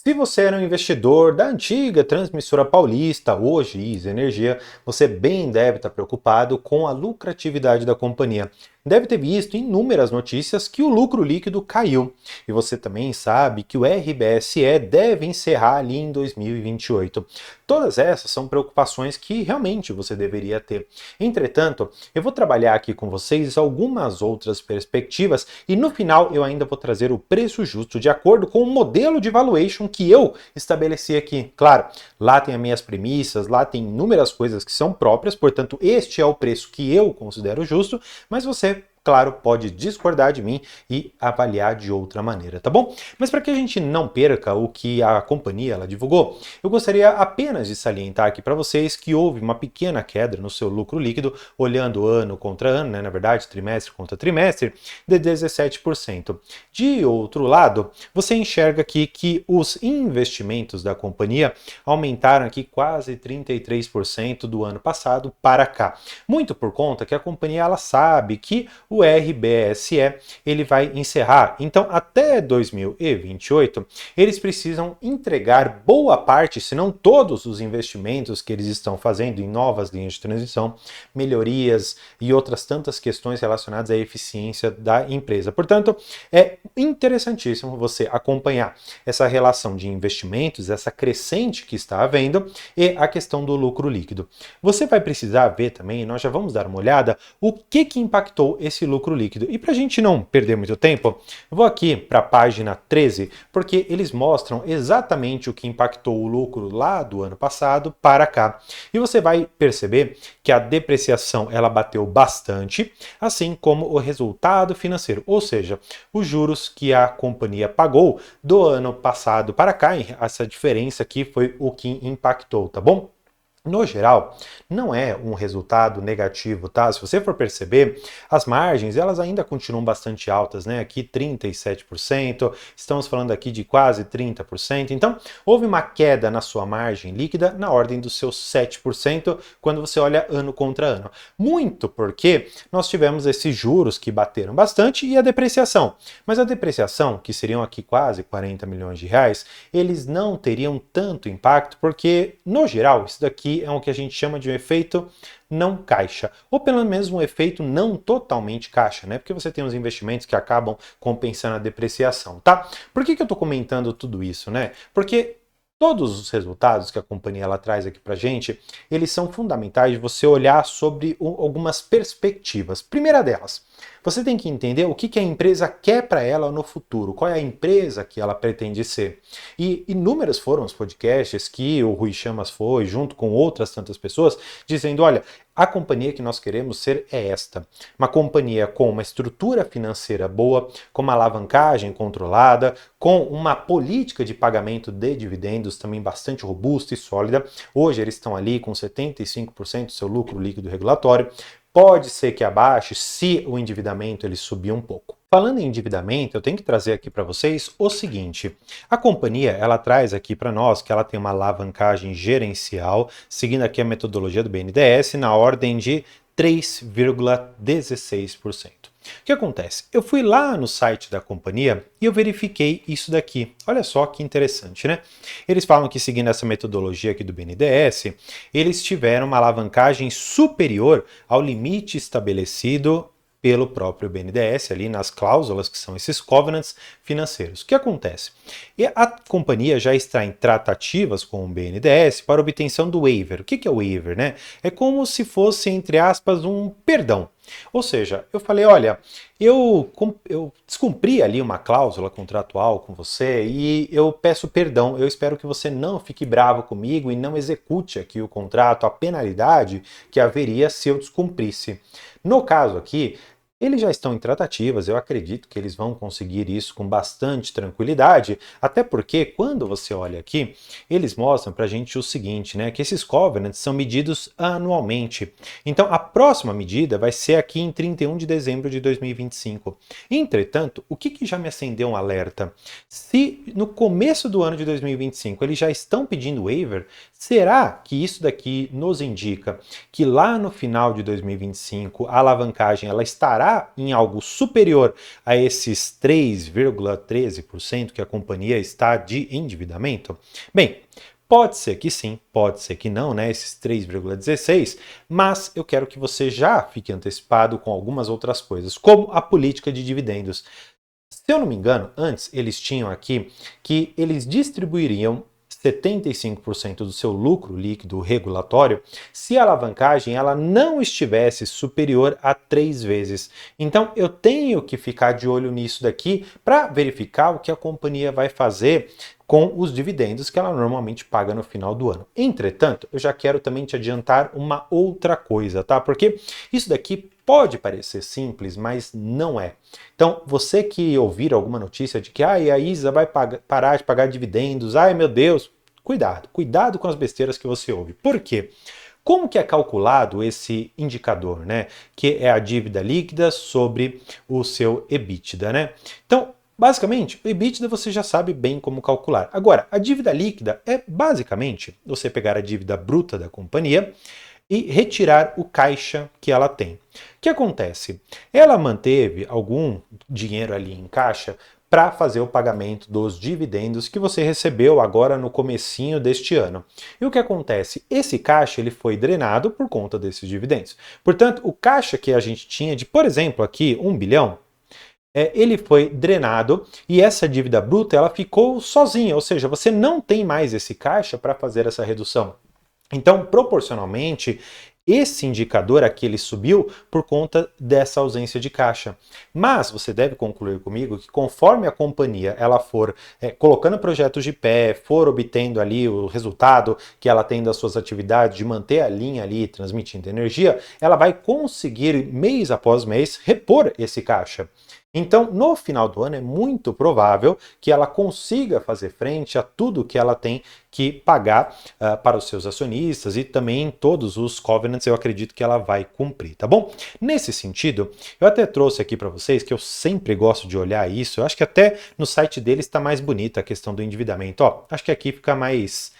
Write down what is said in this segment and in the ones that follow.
Se você era um investidor da antiga Transmissora Paulista, hoje ISA Energia, você bem deve estar preocupado com a lucratividade da companhia. Deve ter visto inúmeras notícias que o lucro líquido caiu. E você também sabe que o RBSE deve encerrar ali em 2028. Todas essas são preocupações que realmente você deveria ter. Entretanto, eu vou trabalhar aqui com vocês algumas outras perspectivas e no final eu ainda vou trazer o preço justo de acordo com o modelo de valuation que eu estabeleci aqui. Claro, lá tem as minhas premissas, lá tem inúmeras coisas que são próprias, portanto, este é o preço que eu considero justo, mas você claro, pode discordar de mim e avaliar de outra maneira, tá bom? Mas para que a gente não perca o que a companhia ela divulgou, eu gostaria apenas de salientar aqui para vocês que houve uma pequena queda no seu lucro líquido, olhando ano contra ano, né, na verdade, trimestre contra trimestre, de 17%. De outro lado, você enxerga aqui que os investimentos da companhia aumentaram aqui quase 33% do ano passado para cá. Muito por conta que a companhia ela sabe que o RBSE ele vai encerrar. Então, até 2028, eles precisam entregar boa parte, se não todos os investimentos que eles estão fazendo em novas linhas de transição, melhorias e outras tantas questões relacionadas à eficiência da empresa. Portanto, é interessantíssimo você acompanhar essa relação de investimentos, essa crescente que está havendo e a questão do lucro líquido. Você vai precisar ver também, nós já vamos dar uma olhada, o que impactou esse lucro líquido. E para a gente não perder muito tempo, eu vou aqui para a página 13, porque eles mostram exatamente o que impactou o lucro lá do ano passado para cá. E você vai perceber que a depreciação ela bateu bastante, assim como o resultado financeiro, ou seja, os juros que a companhia pagou do ano passado para cá, essa diferença aqui foi o que impactou, tá bom? No geral, não é um resultado negativo, tá? Se você for perceber, as margens, elas ainda continuam bastante altas, né? Aqui 37%, estamos falando aqui de quase 30%. Então, houve uma queda na sua margem líquida na ordem dos seus 7% quando você olha ano contra ano. Muito porque nós tivemos esses juros que bateram bastante e a depreciação. Mas a depreciação, que seriam aqui quase 40 milhões de reais, eles não teriam tanto impacto porque, no geral, isso daqui é o que a gente chama de um efeito não caixa, ou pelo menos um efeito não totalmente caixa, né? Porque você tem os investimentos que acabam compensando a depreciação, tá? Por que eu estou comentando tudo isso, né? Porque todos os resultados que a companhia ela traz aqui para gente, eles são fundamentais de você olhar sobre algumas perspectivas. Primeira delas, você tem que entender o que a empresa quer para ela no futuro, qual é a empresa que ela pretende ser. E inúmeros foram os podcasts que o Rui Chamas foi, junto com outras tantas pessoas, dizendo, olha, a companhia que nós queremos ser é esta. Uma companhia com uma estrutura financeira boa, com uma alavancagem controlada, com uma política de pagamento de dividendos também bastante robusta e sólida. Hoje eles estão ali com 75% do seu lucro líquido regulatório. Pode ser que abaixe se o endividamento ele subir um pouco. Falando em endividamento, eu tenho que trazer aqui para vocês o seguinte: a companhia ela traz aqui para nós que ela tem uma alavancagem gerencial, seguindo aqui a metodologia do BNDES, na ordem de 3,16%. O que acontece? Eu fui lá no site da companhia e eu verifiquei isso daqui. Olha só que interessante, né? Eles falam que seguindo essa metodologia aqui do BNDES, eles tiveram uma alavancagem superior ao limite estabelecido pelo próprio BNDES, ali nas cláusulas, que são esses covenants financeiros. O que acontece? E a companhia já está em tratativas com o BNDES para obtenção do waiver. O que é o waiver, né? É como se fosse, entre aspas, um perdão. Ou seja, eu falei, olha, eu descumpri ali uma cláusula contratual com você e eu peço perdão, eu espero que você não fique bravo comigo e não execute aqui o contrato, a penalidade que haveria se eu descumprisse. No caso aqui, eles já estão em tratativas, eu acredito que eles vão conseguir isso com bastante tranquilidade, até porque quando você olha aqui, eles mostram para a gente o seguinte, né, que esses covenants são medidos anualmente. Então a próxima medida vai ser aqui em 31 de dezembro de 2025. Entretanto, o que já me acendeu um alerta? Se no começo do ano de 2025 eles já estão pedindo waiver, será que isso daqui nos indica que lá no final de 2025 a alavancagem ela estará está em algo superior a esses 3,13% que a companhia está de endividamento? Bem, pode ser que sim, pode ser que não, né? Esses 3,16, mas eu quero que você já fique antecipado com algumas outras coisas, como a política de dividendos. Se eu não me engano, antes eles tinham aqui que eles distribuiriam 75% do seu lucro líquido regulatório se a alavancagem ela não estivesse superior a 3 vezes. Então eu tenho que ficar de olho nisso daqui para verificar o que a companhia vai fazer com os dividendos que ela normalmente paga no final do ano. Entretanto, eu já quero também te adiantar uma outra coisa, tá? Porque isso daqui pode parecer simples, mas não é. Então, você que ouvir alguma notícia de que a ISA vai parar de pagar dividendos, ai meu Deus, cuidado com as besteiras que você ouve. Por quê? Como que é calculado esse indicador, né? Que é a dívida líquida sobre o seu EBITDA, né? Então, basicamente, o EBITDA você já sabe bem como calcular. Agora, a dívida líquida é basicamente você pegar a dívida bruta da companhia e retirar o caixa que ela tem. O que acontece? Ela manteve algum dinheiro ali em caixa para fazer o pagamento dos dividendos que você recebeu agora no comecinho deste ano. E o que acontece? Esse caixa ele foi drenado por conta desses dividendos. Portanto, o caixa que a gente tinha de, por exemplo, aqui 1 bilhão, ele foi drenado e essa dívida bruta ela ficou sozinha, ou seja, você não tem mais esse caixa para fazer essa redução. Então, proporcionalmente, esse indicador aqui ele subiu por conta dessa ausência de caixa. Mas você deve concluir comigo que conforme a companhia ela for colocando projetos de pé, for obtendo ali o resultado que ela tem das suas atividades, de manter a linha ali transmitindo energia, ela vai conseguir mês após mês repor esse caixa. Então, no final do ano, é muito provável que ela consiga fazer frente a tudo que ela tem que pagar para os seus acionistas e também todos os covenants eu acredito que ela vai cumprir, tá bom? Nesse sentido, eu até trouxe aqui para vocês que eu sempre gosto de olhar isso, eu acho que até no site deles está mais bonita a questão do endividamento, ó, acho que aqui fica mais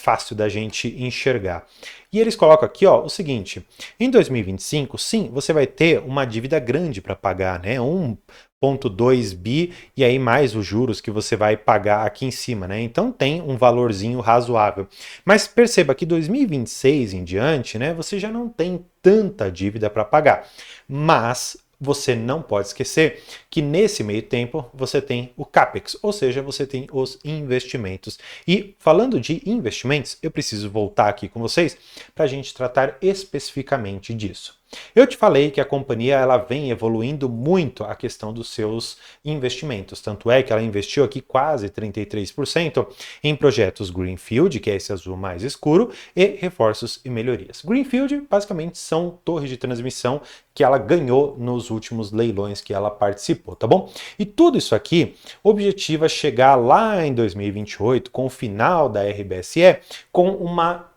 fácil da gente enxergar. E eles colocam aqui ó, o seguinte, em 2025, sim, você vai ter uma dívida grande para pagar, né? 1,2 bi e aí mais os juros que você vai pagar aqui em cima, né? Então tem um valorzinho razoável. Mas perceba que 2026 em diante, né, você já não tem tanta dívida para pagar. Mas você não pode esquecer que nesse meio tempo você tem o CAPEX, ou seja, você tem os investimentos. E falando de investimentos, eu preciso voltar aqui com vocês para a gente tratar especificamente disso. Eu te falei que a companhia ela vem evoluindo muito a questão dos seus investimentos, tanto é que ela investiu aqui quase 33% em projetos Greenfield, que é esse azul mais escuro, e reforços e melhorias. Greenfield basicamente são torres de transmissão que ela ganhou nos últimos leilões que ela participou, tá bom? E tudo isso aqui, o objetivo é chegar lá em 2028, com o final da RBSE, com uma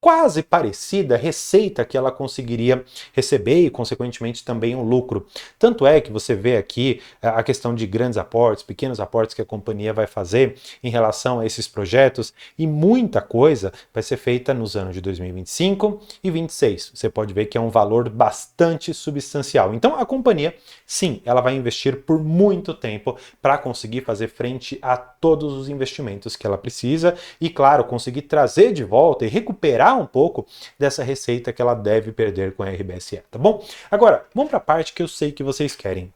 quase parecida receita que ela conseguiria receber e, consequentemente, também um lucro. Tanto é que você vê aqui a questão de grandes aportes, pequenos aportes que a companhia vai fazer em relação a esses projetos e muita coisa vai ser feita nos anos de 2025 e 2026. Você pode ver que é um valor bastante substancial. Então, a companhia, sim, ela vai investir por muito tempo para conseguir fazer frente a todos os investimentos que ela precisa e, claro, conseguir trazer de volta e recuperar um pouco dessa receita que ela deve perder com a RBSE, tá bom? Agora, vamos para a parte que eu sei que vocês querem.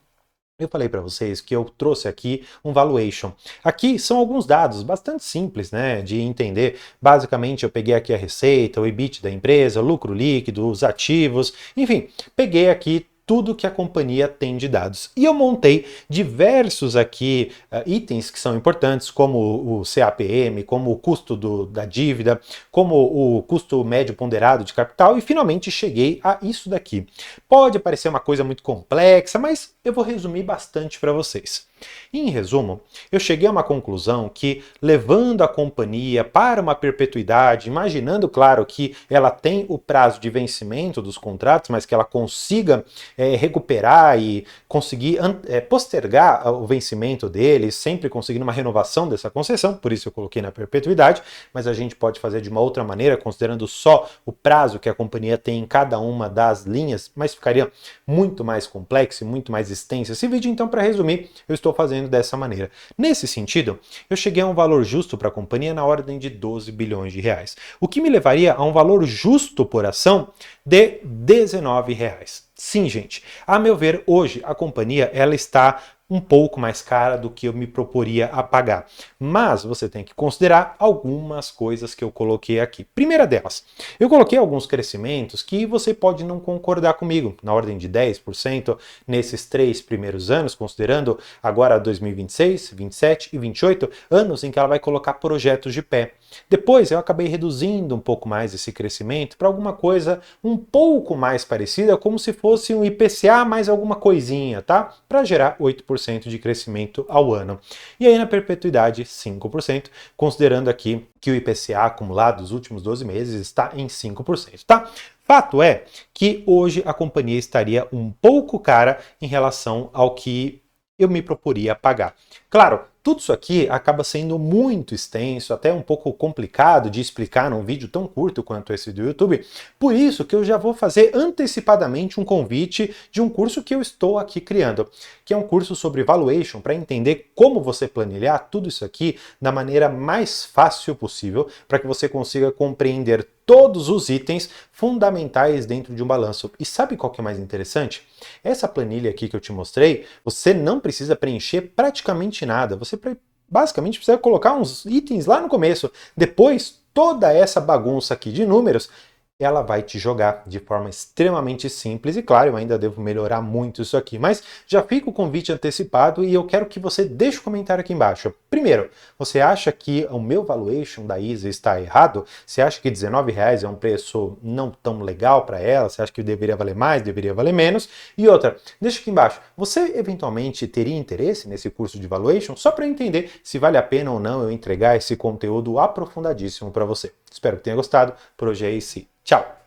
Eu falei para vocês que eu trouxe aqui um valuation. Aqui são alguns dados bastante simples, né, de entender. Basicamente, eu peguei aqui a receita, o EBIT da empresa, o lucro líquido, os ativos, enfim, peguei aqui tudo que a companhia tem de dados. E eu montei diversos aqui itens que são importantes, como o CAPM, como o custo da dívida, como o custo médio ponderado de capital, e finalmente cheguei a isso daqui. Pode parecer uma coisa muito complexa, mas eu vou resumir bastante para vocês. Em resumo, eu cheguei a uma conclusão que, levando a companhia para uma perpetuidade, imaginando, claro, que ela tem o prazo de vencimento dos contratos, mas que ela consiga recuperar e conseguir postergar o vencimento deles, sempre conseguindo uma renovação dessa concessão, por isso eu coloquei na perpetuidade, mas a gente pode fazer de uma outra maneira, considerando só o prazo que a companhia tem em cada uma das linhas, mas ficaria muito mais complexo e muito mais extenso esse vídeo, então, para resumir, eu estou fazendo dessa maneira. Nesse sentido, eu cheguei a um valor justo para a companhia na ordem de 12 bilhões de reais, o que me levaria a um valor justo por ação de 19 reais. Sim, gente, a meu ver, hoje a companhia ela está um pouco mais cara do que eu me proporia a pagar. Mas você tem que considerar algumas coisas que eu coloquei aqui. Primeira delas, eu coloquei alguns crescimentos que você pode não concordar comigo, na ordem de 10% nesses 3 primeiros anos, considerando agora 2026, 27 e 28, anos em que ela vai colocar projetos de pé. Depois eu acabei reduzindo um pouco mais esse crescimento para alguma coisa um pouco mais parecida, como se fosse um IPCA mais alguma coisinha, tá? Para gerar 8% de crescimento ao ano. E aí na perpetuidade 5%, considerando aqui que o IPCA acumulado dos últimos 12 meses está em 5%, tá? Fato é que hoje a companhia estaria um pouco cara em relação ao que eu me proporia pagar. Claro, tudo isso aqui acaba sendo muito extenso, até um pouco complicado de explicar num vídeo tão curto quanto esse do YouTube, por isso que eu já vou fazer antecipadamente um convite de um curso que eu estou aqui criando, que é um curso sobre valuation, para entender como você planilhar tudo isso aqui da maneira mais fácil possível, para que você consiga compreender todos os itens fundamentais dentro de um balanço. E sabe qual que é mais interessante? Essa planilha aqui que eu te mostrei, você não precisa preencher praticamente nada. Você basicamente precisa colocar uns itens lá no começo. Depois, toda essa bagunça aqui de números, ela vai te jogar de forma extremamente simples. E claro, eu ainda devo melhorar muito isso aqui, mas já fica o convite antecipado e eu quero que você deixe um comentário aqui embaixo. Primeiro, você acha que o meu valuation da ISA está errado? Você acha que R$19 é um preço não tão legal para ela? Você acha que deveria valer mais, deveria valer menos? E outra, deixa aqui embaixo, você eventualmente teria interesse nesse curso de valuation? Só para eu entender se vale a pena ou não eu entregar esse conteúdo aprofundadíssimo para você. Espero que tenha gostado. Por hoje é esse. Tchau!